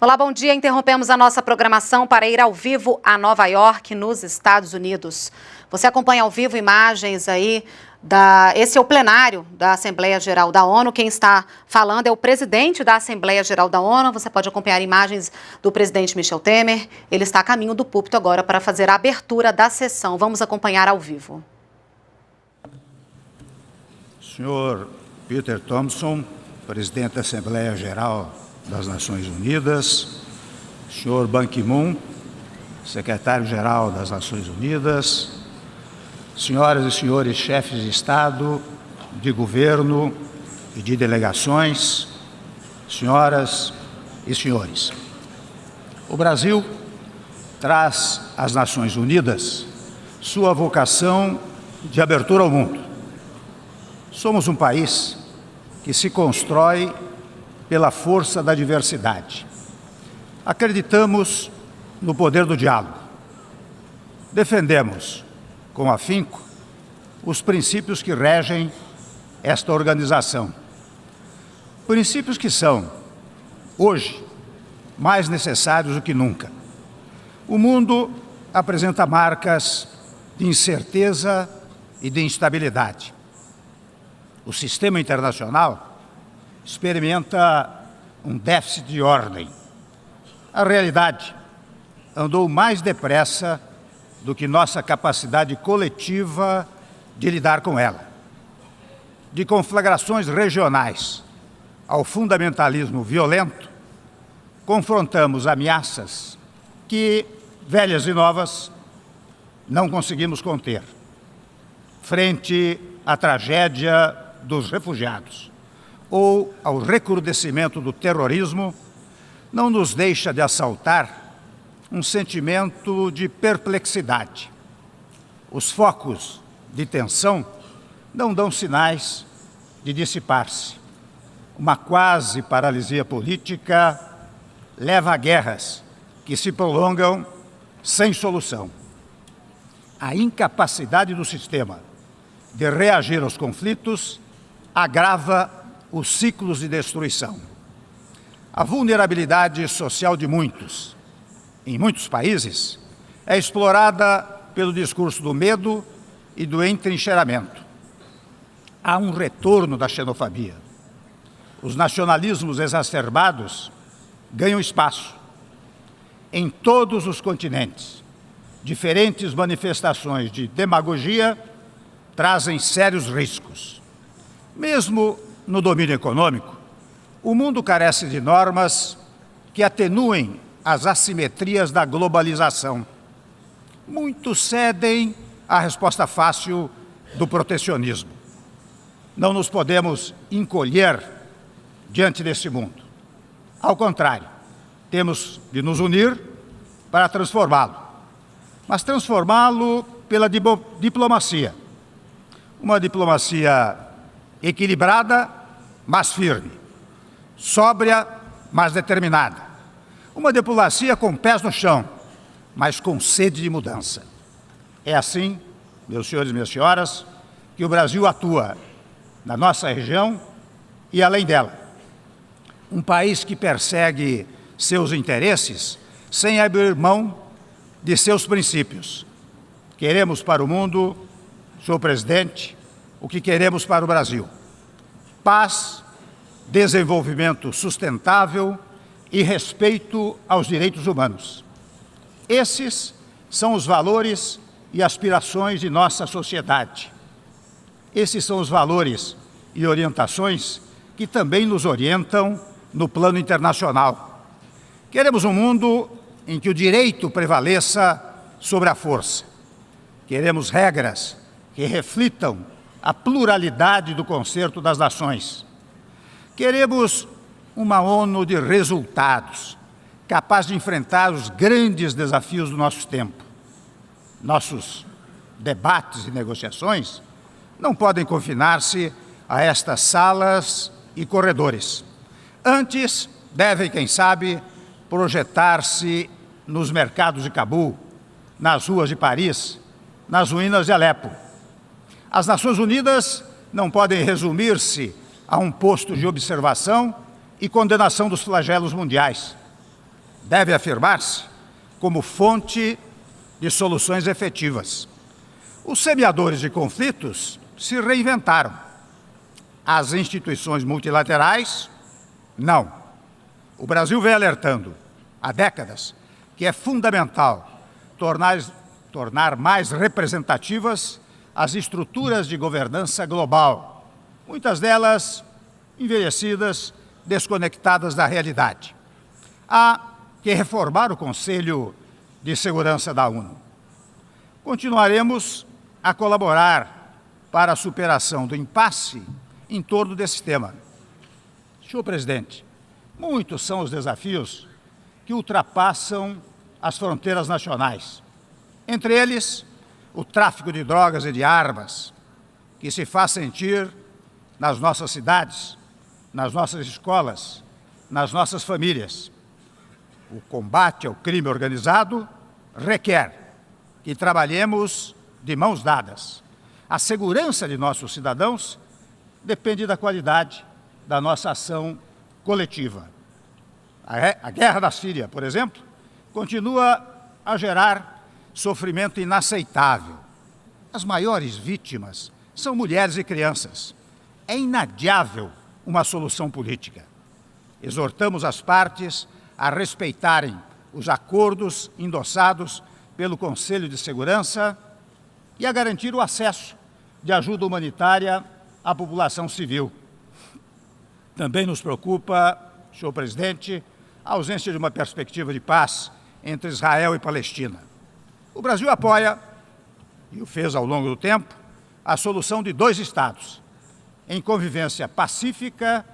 Olá, bom dia. Interrompemos a nossa programação para ir ao vivo a Nova York, nos Estados Unidos. Você acompanha ao vivo imagens aí esse é o plenário da Assembleia Geral da ONU. Quem está falando é o presidente da Assembleia Geral da ONU. Você pode acompanhar imagens do presidente Michel Temer. Ele está a caminho do púlpito agora para fazer a abertura da sessão. Vamos acompanhar ao vivo. Senhor Peter Thompson, presidente da Assembleia Geral das Nações Unidas, senhor Ban Ki-moon, secretário-geral das Nações Unidas, senhoras e senhores chefes de Estado, de governo e de delegações, senhoras e senhores. O Brasil traz às Nações Unidas sua vocação de abertura ao mundo. Somos um país que se constrói pela força da diversidade. Acreditamos no poder do diálogo. Defendemos, com afinco, os princípios que regem esta organização. Princípios que são, hoje, mais necessários do que nunca. O mundo apresenta marcas de incerteza e de instabilidade. O sistema internacional experimenta um déficit de ordem. A realidade andou mais depressa do que nossa capacidade coletiva de lidar com ela. De conflagrações regionais ao fundamentalismo violento, confrontamos ameaças que, velhas e novas, não conseguimos conter. Frente à tragédia dos refugiados ou ao recrudescimento do terrorismo, não nos deixa de assaltar um sentimento de perplexidade. Os focos de tensão não dão sinais de dissipar-se. Uma quase paralisia política leva a guerras que se prolongam sem solução. A incapacidade do sistema de reagir aos conflitos agrava os ciclos de destruição. A vulnerabilidade social de muitos, em muitos países, é explorada pelo discurso do medo e do entrincheiramento. Há um retorno da xenofobia. Os nacionalismos exacerbados ganham espaço. Em todos os continentes, diferentes manifestações de demagogia trazem sérios riscos. Mesmo no domínio econômico, o mundo carece de normas que atenuem as assimetrias da globalização. Muitos cedem à resposta fácil do protecionismo. Não nos podemos encolher diante desse mundo. Ao contrário, temos de nos unir para transformá-lo. Mas transformá-lo pela diplomacia. Uma diplomacia equilibrada, mas firme. Sóbria, mas determinada. Uma diplomacia com pés no chão, mas com sede de mudança. É assim, meus senhores e minhas senhoras, que o Brasil atua na nossa região e além dela. Um país que persegue seus interesses sem abrir mão de seus princípios. Queremos para o mundo, senhor presidente, o que queremos para o Brasil: paz, desenvolvimento sustentável e respeito aos direitos humanos. Esses são os valores e aspirações de nossa sociedade. Esses são os valores e orientações que também nos orientam no plano internacional. Queremos um mundo em que o direito prevaleça sobre a força. Queremos regras que reflitam a pluralidade do concerto das nações. Queremos uma ONU de resultados, capaz de enfrentar os grandes desafios do nosso tempo. Nossos debates e negociações não podem confinar-se a estas salas e corredores. Antes, devem, quem sabe, projetar-se nos mercados de Cabul, nas ruas de Paris, nas ruínas de Alepo. As Nações Unidas não podem resumir-se a um posto de observação e condenação dos flagelos mundiais. deve afirmar-se como fonte de soluções efetivas. Os semeadores de conflitos se reinventaram. As instituições multilaterais, não. O Brasil vem alertando há décadas que é fundamental tornar mais representativas as estruturas de governança global, muitas delas envelhecidas, desconectadas da realidade. Há que reformar o Conselho de Segurança da ONU. Continuaremos a colaborar para a superação do impasse em torno desse tema. Senhor presidente, muitos são os desafios que ultrapassam as fronteiras nacionais. Entre eles, o tráfico de drogas e de armas, que se faz sentir nas nossas cidades, nas nossas escolas, nas nossas famílias. O combate ao crime organizado requer que trabalhemos de mãos dadas. A segurança de nossos cidadãos depende da qualidade da nossa ação coletiva. A guerra da Síria, por exemplo, continua a gerar sofrimento inaceitável. As maiores vítimas são mulheres e crianças. É inadiável uma solução política. Exortamos as partes a respeitarem os acordos endossados pelo Conselho de Segurança e a garantir o acesso de ajuda humanitária à população civil. Também nos preocupa, senhor presidente, a ausência de uma perspectiva de paz entre Israel e Palestina. O Brasil apoia, e o fez ao longo do tempo, a solução de 2 estados, em convivência pacífica,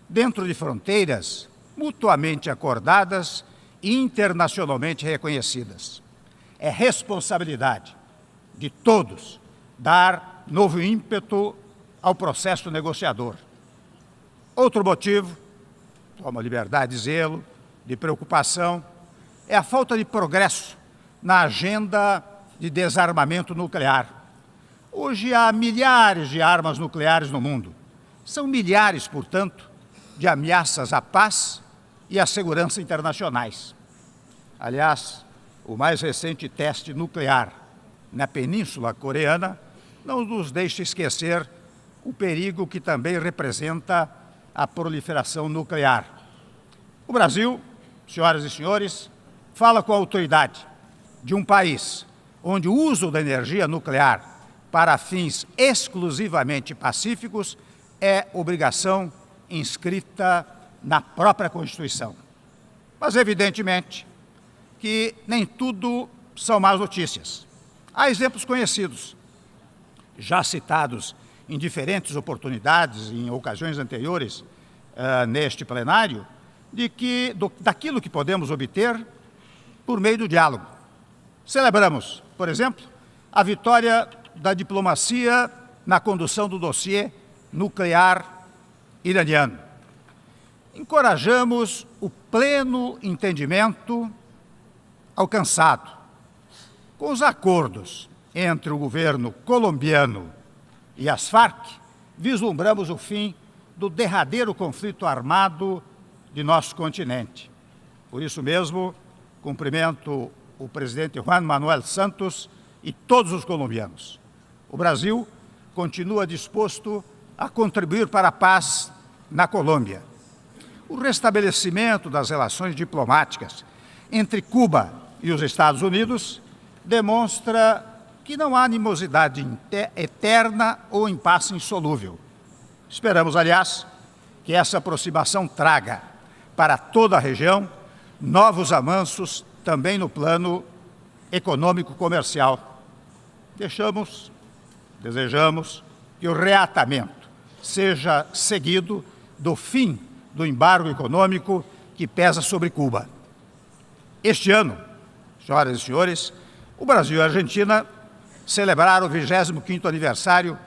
dentro de fronteiras mutuamente acordadas e internacionalmente reconhecidas. É responsabilidade de todos dar novo ímpeto ao processo negociador. Outro motivo, toma liberdade de zelo, de preocupação, é a falta de progresso na agenda de desarmamento nuclear. Hoje há milhares de armas nucleares no mundo. São milhares, portanto, de ameaças à paz e à segurança internacionais. Aliás, o mais recente teste nuclear na Península Coreana não nos deixa esquecer o perigo que também representa a proliferação nuclear. O Brasil, senhoras e senhores, fala com a autoridade de um país onde o uso da energia nuclear para fins exclusivamente pacíficos é obrigação inscrita na própria Constituição. Mas, evidentemente, que nem tudo são más notícias. Há exemplos conhecidos, já citados em diferentes oportunidades, em ocasiões anteriores neste plenário, daquilo que podemos obter por meio do diálogo. Celebramos, por exemplo, a vitória da diplomacia na condução do dossiê nuclear iraniano. Encorajamos o pleno entendimento alcançado com os acordos entre o governo colombiano e as Farc. Vislumbramos o fim do derradeiro conflito armado de nosso continente. Por isso mesmo, cumprimento o presidente Juan Manuel Santos e todos os colombianos. O Brasil continua disposto a contribuir para a paz na Colômbia. O restabelecimento das relações diplomáticas entre Cuba e os Estados Unidos demonstra que não há animosidade eterna ou impasse insolúvel. Esperamos, aliás, que essa aproximação traga para toda a região novos avanços também no plano econômico-comercial. Desejamos que o reatamento seja seguido do fim do embargo econômico que pesa sobre Cuba. Este ano, senhoras e senhores, o Brasil e a Argentina celebraram o 25º aniversário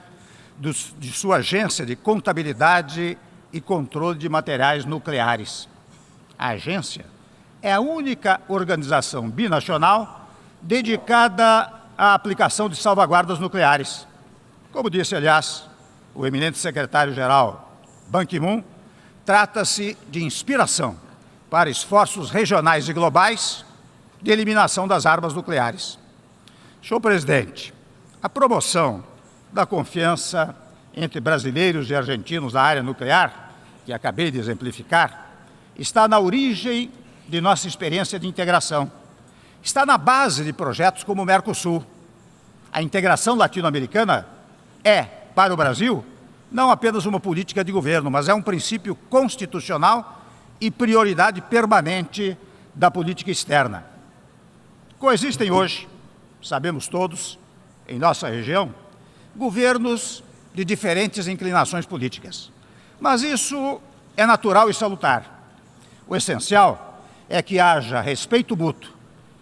de sua agência de contabilidade e controle de materiais nucleares. A agência é a única organização binacional dedicada à aplicação de salvaguardas nucleares. Como disse, aliás, o eminente secretário-geral Ban Ki-moon, trata-se de inspiração para esforços regionais e globais de eliminação das armas nucleares. Senhor presidente, a promoção da confiança entre brasileiros e argentinos na área nuclear, que acabei de exemplificar, está na origem de nossa experiência de integração. Está na base de projetos como o Mercosul. A integração latino-americana é, para o Brasil, não apenas uma política de governo, mas é um princípio constitucional e prioridade permanente da política externa. Coexistem hoje, sabemos todos, em nossa região, governos de diferentes inclinações políticas. Mas isso é natural e salutar. O essencial é que haja respeito mútuo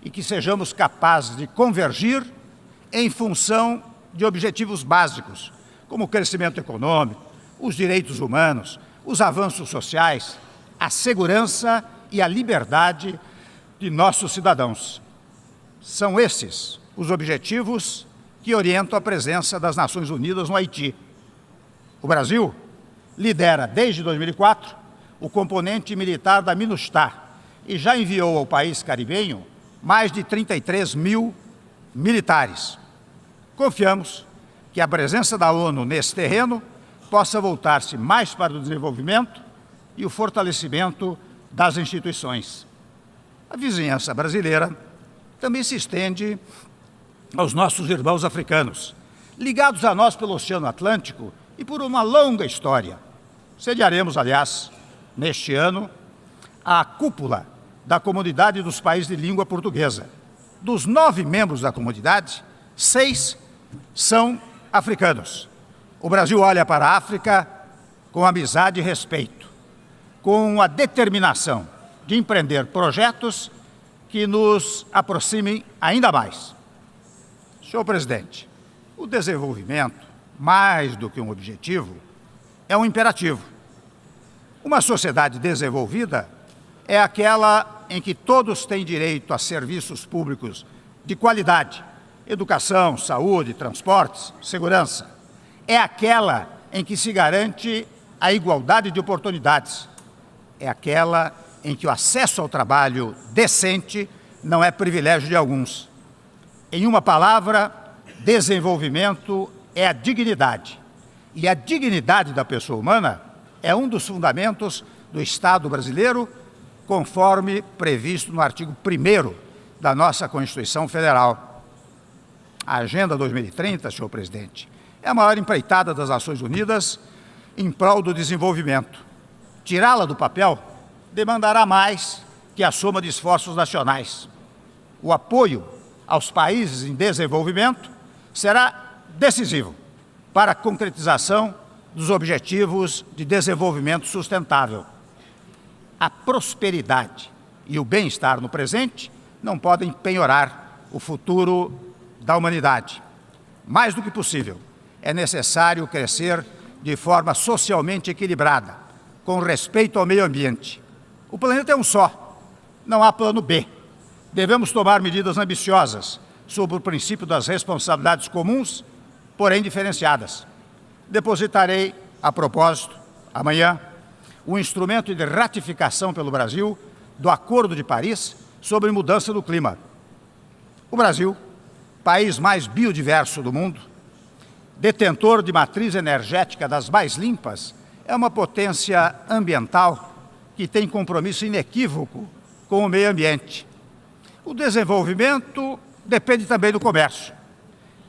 e que sejamos capazes de convergir em função de objetivos básicos, como o crescimento econômico, os direitos humanos, os avanços sociais, a segurança e a liberdade de nossos cidadãos. São esses os objetivos que orientam a presença das Nações Unidas no Haiti. O Brasil lidera, desde 2004, o componente militar da MINUSTAH e já enviou ao país caribenho mais de 33 mil militares. Confiamos que a presença da ONU nesse terreno possa voltar-se mais para o desenvolvimento e o fortalecimento das instituições. A vizinhança brasileira também se estende aos nossos irmãos africanos, ligados a nós pelo Oceano Atlântico e por uma longa história. Sediaremos, aliás, neste ano, a cúpula da Comunidade dos Países de Língua Portuguesa. Dos 9 membros da comunidade, 6 são africanos. O Brasil olha para a África com amizade e respeito, com a determinação de empreender projetos que nos aproximem ainda mais. Senhor presidente, o desenvolvimento, mais do que um objetivo, é um imperativo. Uma sociedade desenvolvida é aquela em que todos têm direito a serviços públicos de qualidade, educação, saúde, transportes, segurança. É aquela em que se garante a igualdade de oportunidades. É aquela em que o acesso ao trabalho decente não é privilégio de alguns. Em uma palavra, desenvolvimento é a dignidade. E a dignidade da pessoa humana é um dos fundamentos do Estado brasileiro, conforme previsto no artigo 1º da nossa Constituição Federal. A Agenda 2030, senhor presidente, é a maior empreitada das Nações Unidas em prol do desenvolvimento. Tirá-la do papel demandará mais que a soma de esforços nacionais. O apoio aos países em desenvolvimento será decisivo para a concretização dos objetivos de desenvolvimento sustentável. A prosperidade e o bem-estar no presente não podem penhorar o futuro da humanidade. Mais do que possível, é necessário crescer de forma socialmente equilibrada, com respeito ao meio ambiente. O planeta é um só, não há plano B. Devemos tomar medidas ambiciosas sobre o princípio das responsabilidades comuns, porém diferenciadas. Depositarei, a propósito, amanhã, o instrumento de ratificação pelo Brasil do Acordo de Paris sobre mudança do clima. O Brasil, país mais biodiverso do mundo, detentor de matriz energética das mais limpas, é uma potência ambiental que tem compromisso inequívoco com o meio ambiente. O desenvolvimento depende também do comércio.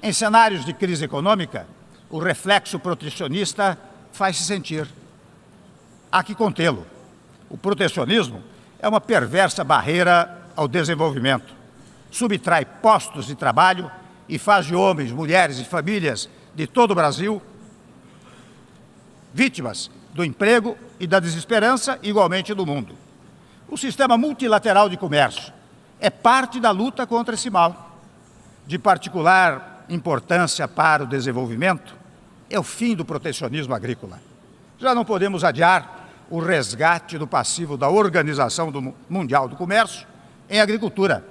Em cenários de crise econômica, o reflexo protecionista faz-se sentir. Há que contê-lo. O protecionismo é uma perversa barreira ao desenvolvimento. Subtrai postos de trabalho e faz de homens, mulheres e famílias de todo o Brasil vítimas do emprego e da desesperança, igualmente do mundo. O sistema multilateral de comércio é parte da luta contra esse mal. De particular importância para o desenvolvimento é o fim do protecionismo agrícola. Já não podemos adiar o resgate do passivo da Organização Mundial do Comércio em agricultura.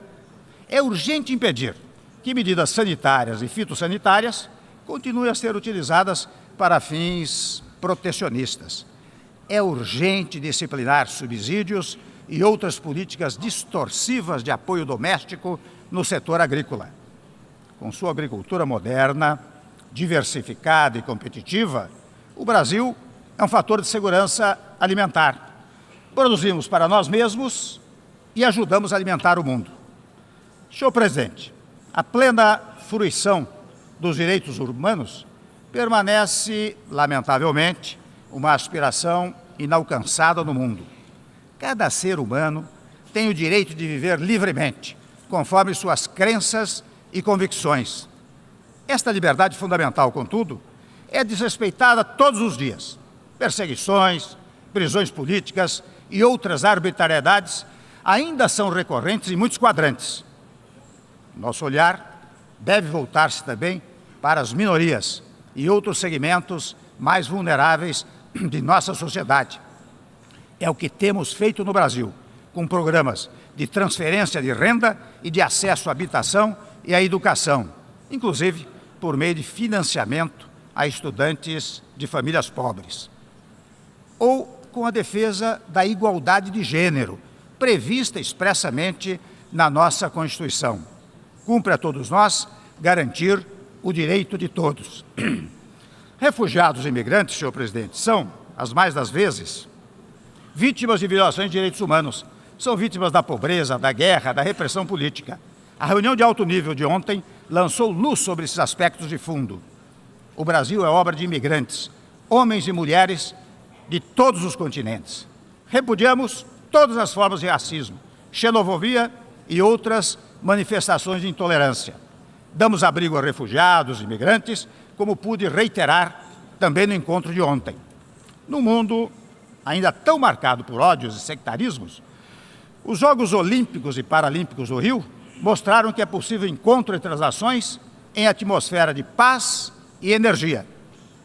É urgente impedir que medidas sanitárias e fitossanitárias continuem a ser utilizadas para fins protecionistas. É urgente disciplinar subsídios e outras políticas distorsivas de apoio doméstico no setor agrícola. Com sua agricultura moderna, diversificada e competitiva, o Brasil é um fator de segurança alimentar. Produzimos para nós mesmos e ajudamos a alimentar o mundo. Senhor presidente, a plena fruição dos direitos humanos permanece, lamentavelmente, uma aspiração inalcançada no mundo. Cada ser humano tem o direito de viver livremente, conforme suas crenças e convicções. Esta liberdade fundamental, contudo, é desrespeitada todos os dias. Perseguições, prisões políticas e outras arbitrariedades ainda são recorrentes em muitos quadrantes. Nosso olhar deve voltar-se também para as minorias e outros segmentos mais vulneráveis de nossa sociedade. É o que temos feito no Brasil, com programas de transferência de renda e de acesso à habitação e à educação, inclusive por meio de financiamento a estudantes de famílias pobres. Ou com a defesa da igualdade de gênero, prevista expressamente na nossa Constituição. Cumpre a todos nós garantir o direito de todos. Refugiados e imigrantes, senhor presidente, são, as mais das vezes, vítimas de violações de direitos humanos. São vítimas da pobreza, da guerra, da repressão política. A reunião de alto nível de ontem lançou luz sobre esses aspectos de fundo. O Brasil é obra de imigrantes, homens e mulheres de todos os continentes. Repudiamos todas as formas de racismo, xenofobia e outras manifestações de intolerância. Damos abrigo a refugiados e imigrantes, como pude reiterar também no encontro de ontem. No mundo ainda tão marcado por ódios e sectarismos, os Jogos Olímpicos e Paralímpicos do Rio mostraram que é possível encontro entre as nações em atmosfera de paz e energia.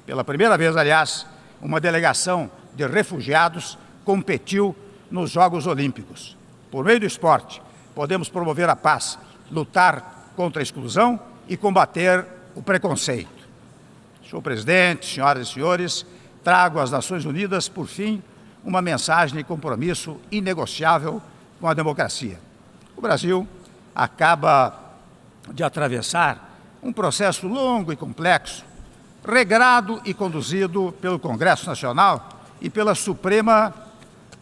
Pela primeira vez, aliás, uma delegação de refugiados competiu nos Jogos Olímpicos. Por meio do esporte, podemos promover a paz, lutar contra a exclusão e combater o preconceito. Senhor presidente, senhoras e senhores, trago às Nações Unidas, por fim, uma mensagem de compromisso inegociável com a democracia. O Brasil acaba de atravessar um processo longo e complexo, regrado e conduzido pelo Congresso Nacional e pela Suprema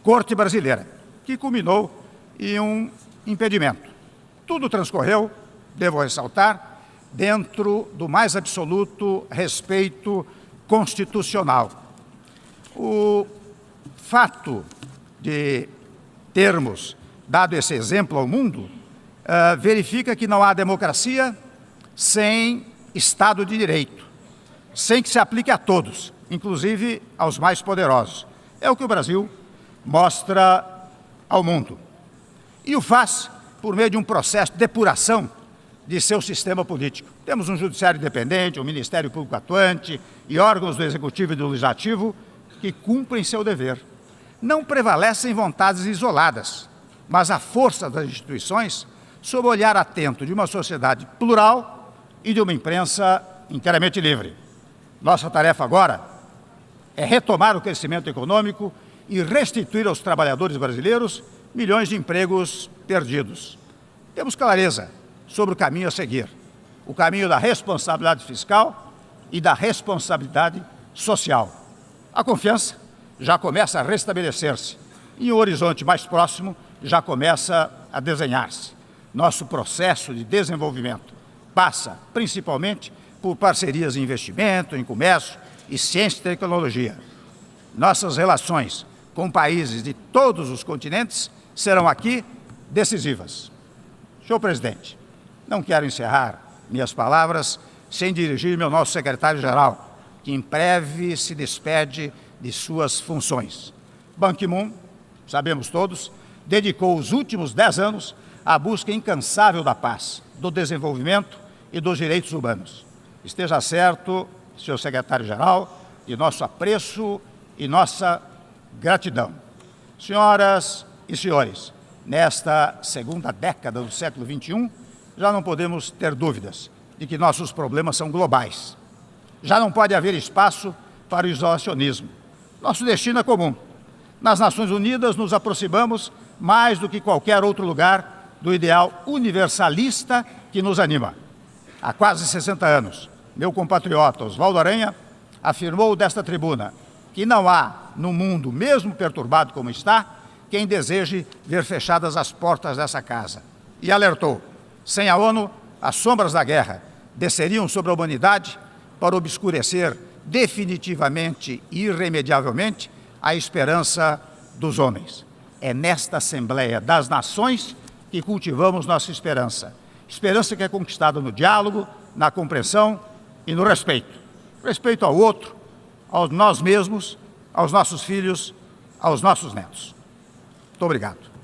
Corte Brasileira, que culminou em um impedimento. Tudo transcorreu, devo ressaltar, dentro do mais absoluto respeito constitucional. O fato de termos dado esse exemplo ao mundo verifica que não há democracia sem Estado de Direito, sem que se aplique a todos, inclusive aos mais poderosos. É o que o Brasil mostra ao mundo. E o faz por meio de um processo de depuração de seu sistema político. Temos um judiciário independente, um Ministério Público atuante e órgãos do Executivo e do Legislativo que cumprem seu dever. Não prevalecem vontades isoladas, mas a força das instituições sob o olhar atento de uma sociedade plural e de uma imprensa inteiramente livre. Nossa tarefa agora é retomar o crescimento econômico e restituir aos trabalhadores brasileiros milhões de empregos perdidos. Temos clareza sobre o caminho a seguir, o caminho da responsabilidade fiscal e da responsabilidade social. A confiança já começa a restabelecer-se e o horizonte mais próximo já começa a desenhar-se. Nosso processo de desenvolvimento passa, principalmente, por parcerias em investimento, em comércio e ciência e tecnologia. Nossas relações com países de todos os continentes serão aqui decisivas. Senhor presidente, não quero encerrar minhas palavras sem dirigir-me ao nosso secretário-geral, que em breve se despede de suas funções. Ban Ki-moon, sabemos todos, dedicou os últimos 10 anos à busca incansável da paz, do desenvolvimento e dos direitos humanos. Esteja certo, senhor secretário-geral, de nosso apreço e nossa gratidão. Senhoras e senhores, nesta segunda década do século XXI, já não podemos ter dúvidas de que nossos problemas são globais. Já não pode haver espaço para o isolacionismo. Nosso destino é comum. Nas Nações Unidas nos aproximamos mais do que qualquer outro lugar, do ideal universalista que nos anima. Há quase 60 anos, meu compatriota Oswaldo Aranha afirmou desta tribuna que não há, no mundo, mesmo perturbado como está, quem deseje ver fechadas as portas dessa casa. E alertou, sem a ONU, as sombras da guerra desceriam sobre a humanidade para obscurecer definitivamente e irremediavelmente a esperança dos homens. É nesta Assembleia das Nações que cultivamos nossa esperança. Esperança que é conquistada no diálogo, na compreensão e no respeito. Respeito ao outro, a nós mesmos, aos nossos filhos, aos nossos netos. Muito obrigado.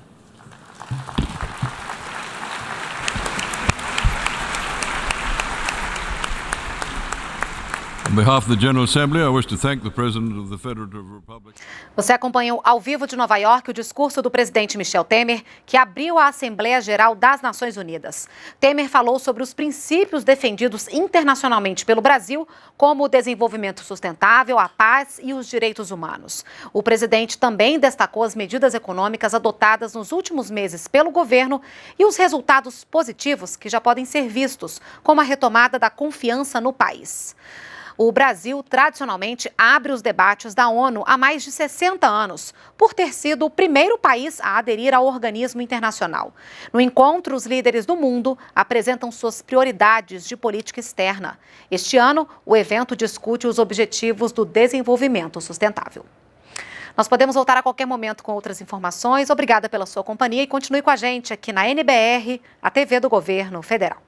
On behalf of the General Assembly, I wish to thank the President of the Federative Republic. Você acompanhou ao vivo de Nova York o discurso do presidente Michel Temer, que abriu a Assembleia Geral das Nações Unidas. Temer falou sobre os princípios defendidos internacionalmente pelo Brasil, como o desenvolvimento sustentável, a paz e os direitos humanos. O presidente também destacou as medidas econômicas adotadas nos últimos meses pelo governo e os resultados positivos que já podem ser vistos, como a retomada da confiança no país. O Brasil, tradicionalmente, abre os debates da ONU há mais de 60 anos, por ter sido o primeiro país a aderir ao organismo internacional. No encontro, os líderes do mundo apresentam suas prioridades de política externa. Este ano, o evento discute os objetivos do desenvolvimento sustentável. Nós podemos voltar a qualquer momento com outras informações. Obrigada pela sua companhia e continue com a gente aqui na NBR, a TV do Governo Federal.